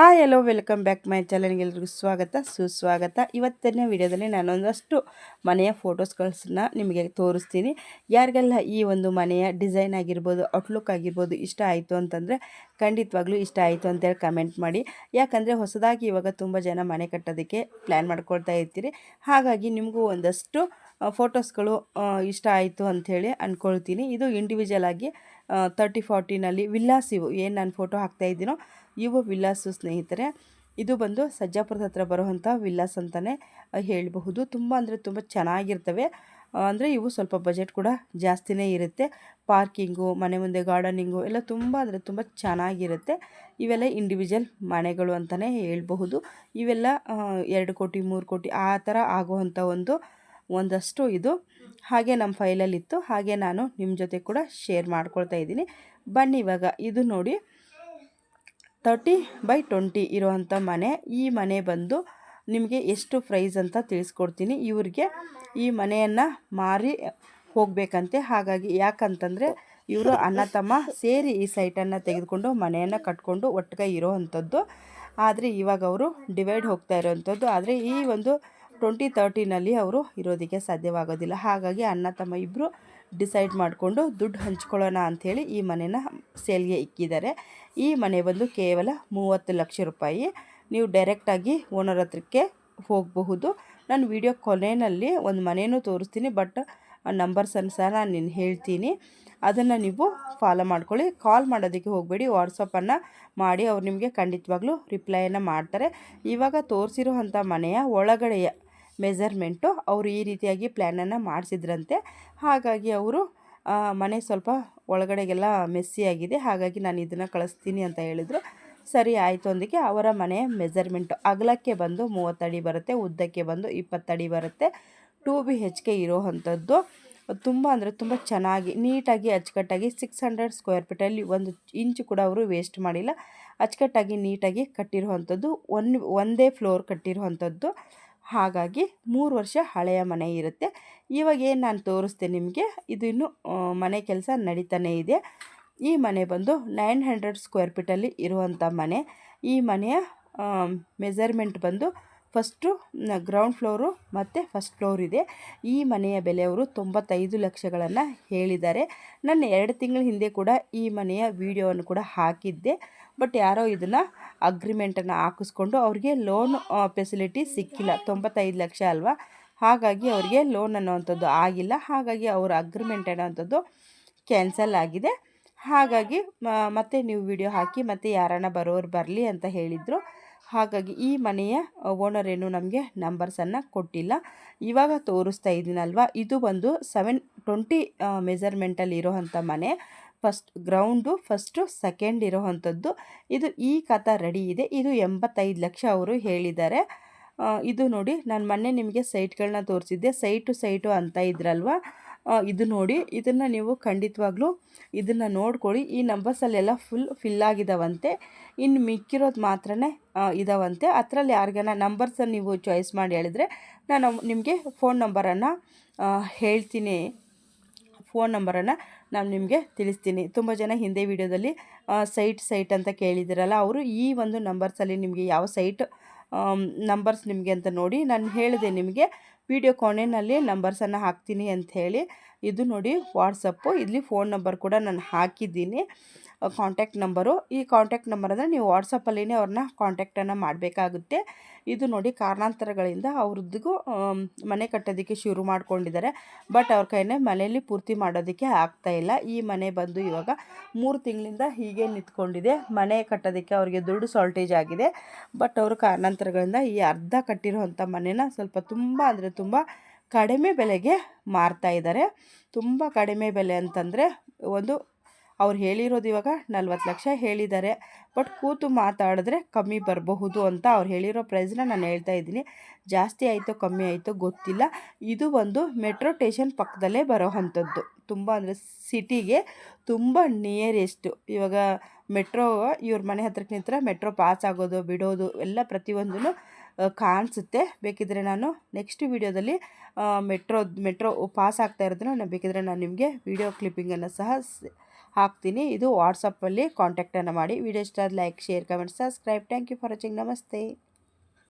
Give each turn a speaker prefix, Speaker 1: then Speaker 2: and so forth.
Speaker 1: Hi hello welcome back my ಚಾನಲ್ಗೆ ಎಲ್ರಿಗೂ ಸ್ವಾಗತ ಸುಸ್ವಾಗತ. ಇವತ್ತಿನ ವಿಡಿಯೋದಲ್ಲಿ ನಾನೊಂದಷ್ಟು ಮನೆಯ ಫೋಟೋಸ್ಗಳನ್ನ ನಿಮಗೆ ತೋರಿಸ್ತೀನಿ. ಯಾರಿಗೆಲ್ಲ ಈ ಒಂದು ಮನೆಯ ಡಿಸೈನ್ ಆಗಿರ್ಬೋದು, ಔಟ್ಲುಕ್ ಆಗಿರ್ಬೋದು ಇಷ್ಟ ಆಯಿತು ಅಂತಂದರೆ ಖಂಡಿತವಾಗ್ಲೂ ಇಷ್ಟ ಆಯಿತು ಅಂತೇಳಿ ಕಮೆಂಟ್ ಮಾಡಿ. ಯಾಕಂದರೆ ಹೊಸದಾಗಿ ಇವಾಗ ತುಂಬ ಜನ ಮನೆ ಕಟ್ಟೋದಕ್ಕೆ ಪ್ಲ್ಯಾನ್ ಮಾಡ್ಕೊಳ್ತಾ ಇರ್ತೀರಿ. ಹಾಗಾಗಿ ನಿಮಗೂ ಒಂದಷ್ಟು ಫೋಟೋಸ್ಗಳು ಇಷ್ಟ ಆಯಿತು ಅಂಥೇಳಿ ಅಂದ್ಕೊಳ್ತೀನಿ. ಇದು ಇಂಡಿವಿಜುವಲ್ ಆಗಿ 30-40ನಲ್ಲಿ ವಿಲ್ಲಾಸ್ ಇವು ಏನು ನಾನು ಫೋಟೋ ಹಾಕ್ತಾಯಿದ್ದೀನೋ ಇವು ವಿಲ್ಲಾಸು ಸ್ನೇಹಿತರೆ. ಇದು ಬಂದು ಸಜ್ಜಾಪುರದ ಹತ್ರ ಬರುವಂಥ ವಿಲ್ಲಾಸ್ ಅಂತಲೇ ಹೇಳಬಹುದು. ತುಂಬ ಅಂದರೆ ತುಂಬ ಚೆನ್ನಾಗಿರ್ತವೆ. ಅಂದರೆ ಇವು ಸ್ವಲ್ಪ ಬಜೆಟ್ ಕೂಡ ಜಾಸ್ತಿನೇ ಇರುತ್ತೆ. ಪಾರ್ಕಿಂಗು, ಮನೆ ಮುಂದೆ ಗಾರ್ಡನಿಂಗು ಎಲ್ಲ ತುಂಬ ಅಂದರೆ ತುಂಬ ಚೆನ್ನಾಗಿರುತ್ತೆ. ಇವೆಲ್ಲ ಇಂಡಿವಿಜುವಲ್ ಮನೆಗಳು ಅಂತಲೇ ಹೇಳ್ಬಹುದು. ಇವೆಲ್ಲ 2 ಕೋಟಿ 3 ಕೋಟಿ ಆ ಥರ ಆಗುವಂಥ ಒಂದಷ್ಟು ಇದು ಹಾಗೆ ನಮ್ಮ ಫೈಲಲ್ಲಿತ್ತು. ಹಾಗೆ ನಾನು ನಿಮ್ಮ ಜೊತೆ ಕೂಡ ಶೇರ್ ಮಾಡ್ಕೊಳ್ತಾ ಇದ್ದೀನಿ. ಬನ್ನಿ ಇವಾಗ ಇದು ನೋಡಿ 30x20 ಇರುವಂಥ ಮನೆ. ಈ ಮನೆ ಬಂದು ನಿಮಗೆ ಎಷ್ಟು ಪ್ರೈಸ್ ಅಂತ ತಿಳಿಸ್ಕೊಡ್ತೀನಿ. ಇವ್ರಿಗೆ ಈ ಮನೆಯನ್ನು ಮಾರಿ ಹೋಗಬೇಕಂತೆ. ಹಾಗಾಗಿ ಯಾಕಂತಂದರೆ ಇವರು ಅಣ್ಣ ತಮ್ಮ ಸೇರಿ ಈ ಸೈಟನ್ನು ತೆಗೆದುಕೊಂಡು ಮನೆಯನ್ನು ಕಟ್ಕೊಂಡು ಒಟ್ಟಿಗೆ ಇರೋ ಅಂಥದ್ದು. ಆದರೆ ಇವಾಗ ಅವರು ಡಿವೈಡ್ ಹೋಗ್ತಾ ಇರೋವಂಥದ್ದು. ಆದರೆ ಈ ಒಂದು 2030ನಲ್ಲಿ ಅವರು ಇರೋದಕ್ಕೆ ಸಾಧ್ಯವಾಗೋದಿಲ್ಲ. ಹಾಗಾಗಿ ಅಣ್ಣ ತಮ್ಮ ಇಬ್ಬರು ಡಿಸೈಡ್ ಮಾಡಿಕೊಂಡು ದುಡ್ಡು ಹಂಚ್ಕೊಳ್ಳೋಣ ಅಂಥೇಳಿ ಈ ಮನೆನ ಸೇಲ್ಗೆ ಇಕ್ಕಿದ್ದಾರೆ. ಈ ಮನೆ ಬಂದು ಕೇವಲ 30 ಲಕ್ಷ ರೂಪಾಯಿ. ನೀವು ಡೈರೆಕ್ಟಾಗಿ ಓನರ್ ಹತ್ರಕ್ಕೆ ಹೋಗಬಹುದು. ನಾನು ವಿಡಿಯೋ ಕೊನೆಯಲ್ಲಿ ಒಂದು ಮನೆಯೂ ತೋರಿಸ್ತೀನಿ, ಬಟ್ ನಂಬರ್ಸನ್ನು ಸಹ ನಾನು ಹೇಳ್ತೀನಿ. ಅದನ್ನು ನೀವು ಫಾಲೋ ಮಾಡ್ಕೊಳ್ಳಿ. ಕಾಲ್ ಮಾಡೋದಕ್ಕೆ ಹೋಗಬೇಡಿ, ವಾಟ್ಸಪ್ಪನ್ನು ಮಾಡಿ ಅವ್ರು ನಿಮಗೆ ಖಂಡಿತವಾಗ್ಲೂ ರಿಪ್ಲೈಯನ್ನು ಮಾಡ್ತಾರೆ. ಇವಾಗ ತೋರಿಸಿರೋ ಅಂಥ ಮನೆಯ ಒಳಗಡೆಯ ಮೆಜರ್ಮೆಂಟು ಅವರು ಈ ರೀತಿಯಾಗಿ ಪ್ಲ್ಯಾನನ್ನು ಮಾಡಿಸಿದ್ರಂತೆ. ಹಾಗಾಗಿ ಅವರು ಮನೆ ಸ್ವಲ್ಪ ಒಳಗಡೆಗೆಲ್ಲ ಮೆಸ್ಸಿಯಾಗಿದೆ, ಹಾಗಾಗಿ ನಾನು ಇದನ್ನು ಕಳಿಸ್ತೀನಿ ಅಂತ ಹೇಳಿದರು. ಸರಿ ಆಯಿತು ಅಂದಕ್ಕೆ ಅವರ ಮನೆಯ ಮೆಜರ್ಮೆಂಟು ಅಗಲಕ್ಕೆ ಬಂದು 30 ಅಡಿ ಬರುತ್ತೆ, ಉದ್ದಕ್ಕೆ ಬಂದು 20 ಅಡಿ ಬರುತ್ತೆ. 2 BHK ಇರೋ ಅಂಥದ್ದು. ತುಂಬ ಅಂದರೆ ತುಂಬ ಚೆನ್ನಾಗಿ ನೀಟಾಗಿ ಅಚ್ಚುಕಟ್ಟಾಗಿ 600 ಸ್ಕ್ವೇರ್ ಫೀಟಲ್ಲಿ 1 ಇಂಚು ಕೂಡ ಅವರು ವೇಸ್ಟ್ ಮಾಡಿಲ್ಲ. ಅಚ್ಚುಕಟ್ಟಾಗಿ ನೀಟಾಗಿ ಕಟ್ಟಿರುವಂಥದ್ದು. ಒಂದೇ ಫ್ಲೋರ್ ಕಟ್ಟಿರುವಂಥದ್ದು. ಹಾಗಾಗಿ 3 ವರ್ಷ ಹಳೆಯ ಮನೆ ಇರುತ್ತೆ. ಇವಾಗ ಏನು ನಾನು ತೋರಿಸ್ತೇನೆ ನಿಮಗೆ, ಇದು ಇನ್ನೂ ಮನೆ ಕೆಲಸ ನಡೀತಾನೇ ಇದೆ. ಈ ಮನೆ ಬಂದು 900 ಸ್ಕ್ವೇರ್ ಫೀಟಲ್ಲಿ ಇರುವಂಥ ಮನೆ. ಈ ಮನೆಯ ಮೆಜರ್ಮೆಂಟ್ ಬಂದು ಫಸ್ಟು ಗ್ರೌಂಡ್ ಫ್ಲೋರು ಮತ್ತು ಫಸ್ಟ್ ಫ್ಲೋರ್ ಇದೆ. ಈ ಮನೆಯ ಬೆಲೆ ಅವರು 95 ಲಕ್ಷಗಳನ್ನು ಹೇಳಿದ್ದಾರೆ. ನಾನು 2 ತಿಂಗಳ ಹಿಂದೆ ಕೂಡ ಈ ಮನೆಯ ವಿಡಿಯೋವನ್ನು ಕೂಡ ಹಾಕಿದ್ದೆ. ಬಟ್ ಯಾರೋ ಇದನ್ನು ಅಗ್ರಿಮೆಂಟನ್ನು ಹಾಕಿಸ್ಕೊಂಡು ಅವ್ರಿಗೆ ಲೋನ್ ಫೆಸಿಲಿಟಿ ಸಿಕ್ಕಿಲ್ಲ. 95 ಲಕ್ಷ ಅಲ್ವಾ, ಹಾಗಾಗಿ ಅವರಿಗೆ ಲೋನ್ ಅನ್ನೋವಂಥದ್ದು ಆಗಿಲ್ಲ. ಹಾಗಾಗಿ ಅವರ ಅಗ್ರಿಮೆಂಟ್ ಅನ್ನೋವಂಥದ್ದು ಕ್ಯಾನ್ಸಲ್ ಆಗಿದೆ. ಹಾಗಾಗಿ ಮತ್ತೆ ನೀವು ವಿಡಿಯೋ ಹಾಕಿ ಮತ್ತು ಯಾರನ್ನ ಬರೋರು ಬರಲಿ ಅಂತ ಹೇಳಿದರು. ಹಾಗಾಗಿ ಈ ಮನೆಯ ಓನರ್ ಏನು ನಮಗೆ ನಂಬರ್ಸನ್ನು ಕೊಟ್ಟಿಲ್ಲ. ಇವಾಗ ತೋರಿಸ್ತಾ ಇದ್ದೀನಲ್ವ, ಇದು ಬಂದು 720 ಮೆಜರ್ಮೆಂಟಲ್ಲಿ ಇರೋವಂಥ ಮನೆ. ಫಸ್ಟ್ ಗ್ರೌಂಡು, ಫಸ್ಟು ಸೆಕೆಂಡ್ ಇರೋವಂಥದ್ದು. ಇದು ಈ ಕಥ ರೆಡಿ ಇದೆ. ಇದು 85 ಲಕ್ಷ ಅವರು ಹೇಳಿದ್ದಾರೆ. ಇದು ನೋಡಿ, ನಾನು ಮೊನ್ನೆ ನಿಮಗೆ ಸೈಟ್ಗಳನ್ನ ತೋರಿಸಿದ್ದೆ, ಸೈಟು ಅಂತ ಇದ್ರಲ್ವ, ಇದು ನೋಡಿ. ಇದನ್ನು ನೀವು ಖಂಡಿತವಾಗ್ಲೂ ಇದನ್ನು ನೋಡ್ಕೊಳ್ಳಿ. ಈ ನಂಬರ್ಸಲ್ಲೆಲ್ಲ ಫಿಲ್ ಆಗಿದ್ದಾವಂತೆ. ಇನ್ನು ಮಿಕ್ಕಿರೋದು ಮಾತ್ರನೇ ಇದಾವಂತೆ. ಅದರಲ್ಲಿ ಯಾರಿಗಾನ ನಂಬರ್ಸನ್ನು ನೀವು ಚಾಯ್ಸ್ ಮಾಡಿ ಹೇಳಿದರೆ ನಾನು ನಿಮಗೆ ಫೋನ್ ನಂಬರನ್ನು ಹೇಳ್ತೀನಿ. ಫೋನ್ ನಂಬರನ್ನು ನಾನು ನಿಮಗೆ ತಿಳಿಸ್ತೀನಿ. ತುಂಬ ಜನ ಹಿಂದೆ ವಿಡಿಯೋದಲ್ಲಿ ಸೈಟ್ ಅಂತ ಕೇಳಿದಿರಲ್ಲ, ಅವರು ಈ ಒಂದು ನಂಬರ್ಸಲ್ಲಿ ನಿಮಗೆ ಯಾವ ಸೈಟ್ ನಂಬರ್ಸ್ ನಿಮಗೆ ಅಂತ ನೋಡಿ ನಾನು ಹೇಳಿದೆ ನಿಮಗೆ ವಿಡಿಯೋ ಕೊನೆಯಲ್ಲಿ ನಂಬರ್ಸನ್ನು ಹಾಕ್ತೀನಿ ಅಂಥೇಳಿ. ಇದು ನೋಡಿ ವಾಟ್ಸಪ್ಪು, ಇಲ್ಲಿ ಫೋನ್ ನಂಬರ್ ಕೂಡ ನಾನು ಹಾಕಿದ್ದೀನಿ, ಕಾಂಟ್ಯಾಕ್ಟ್ ನಂಬರು. ಈ ಕಾಂಟ್ಯಾಕ್ಟ್ ನಂಬರ್ ಅಂದರೆ ನೀವು ವಾಟ್ಸಪ್ಪಲ್ಲೇ ಅವ್ರನ್ನ ಕಾಂಟ್ಯಾಕ್ಟನ್ನು ಮಾಡಬೇಕಾಗುತ್ತೆ. ಇದು ನೋಡಿ, ಕಾರಣಾಂತರಗಳಿಂದ ಅವ್ರದ್ದಿಗೂ ಮನೆ ಕಟ್ಟೋದಕ್ಕೆ ಶುರು ಮಾಡ್ಕೊಂಡಿದ್ದಾರೆ. ಬಟ್ ಅವ್ರ ಕೈನೇ ಮನೆಯಲ್ಲಿ ಪೂರ್ತಿ ಮಾಡೋದಕ್ಕೆ ಆಗ್ತಾಯಿಲ್ಲ. ಈ ಮನೆ ಬಂದು ಇವಾಗ 3 ತಿಂಗಳಿಂದ ಹೀಗೆ ನಿಂತ್ಕೊಂಡಿದೆ. ಮನೆ ಕಟ್ಟೋದಕ್ಕೆ ಅವ್ರಿಗೆ ದುಡ್ಡು ಶಾರ್ಟೇಜ್ ಆಗಿದೆ. ಬಟ್ ಅವರು ಕಾರಣಾಂತರಗಳಿಂದ ಈ ಅರ್ಧ ಕಟ್ಟಿರುವಂಥ ಮನೆನ ಸ್ವಲ್ಪ ತುಂಬ ಅಂದರೆ ತುಂಬ ಕಡಿಮೆ ಬೆಲೆಗೆ ಮಾರ್ತಾ ಇದ್ದಾರೆ. ತುಂಬ ಕಡಿಮೆ ಬೆಲೆ ಅಂತಂದರೆ ಅವ್ರು ಹೇಳಿರೋದು ಇವಾಗ 40 ಲಕ್ಷ ಹೇಳಿದ್ದಾರೆ. ಬಟ್ ಕೂತು ಮಾತಾಡಿದ್ರೆ ಕಮ್ಮಿ ಬರಬಹುದು ಅಂತ ಅವ್ರು ಹೇಳಿರೋ ಪ್ರೈಸ್ನ ನಾನು ಹೇಳ್ತಾ ಇದ್ದೀನಿ. ಜಾಸ್ತಿ ಆಯಿತು ಕಮ್ಮಿ ಆಯಿತು ಗೊತ್ತಿಲ್ಲ. ಇದು ಒಂದು ಮೆಟ್ರೋ ಸ್ಟೇಷನ್ ಪಕ್ಕದಲ್ಲೇ ಬರೋ ಅಂಥದ್ದು. ತುಂಬ ಅಂದರೆ ಸಿಟಿಗೆ ತುಂಬ ನಿಯರೆಸ್ಟು. ಇವಾಗ ಮೆಟ್ರೋ ಇವ್ರ ಮನೆ ಹತ್ರಕ್ಕೆ ನಿಂತರೆ ಮೆಟ್ರೋ ಪಾಸ್ ಆಗೋದು ಬಿಡೋದು ಎಲ್ಲ ಪ್ರತಿಯೊಂದೂ ಕಾಣಿಸುತ್ತೆ. ಬೇಕಿದ್ದರೆ ನಾನು ನೆಕ್ಸ್ಟ್ ವಿಡಿಯೋದಲ್ಲಿ ಮೆಟ್ರೋ ಪಾಸ್ ಆಗ್ತಾ ಇರೋದನ್ನ ಬೇಕಿದ್ದರೆ ನಾನು ನಿಮಗೆ ವಿಡಿಯೋ ಕ್ಲಿಪ್ಪಿಂಗನ್ನು ಸಹ ಹಾಕ್ತೀನಿ. ಇದು ವಾಟ್ಸಪ್ಪಲ್ಲಿ ಕಾಂಟ್ಯಾಕ್ಟನ್ನು ಮಾಡಿ. ವಿಡಿಯೋ ಇಷ್ಟ ಆದ like, share, comment, subscribe. Thank you for watching. ನಮಸ್ತೆ.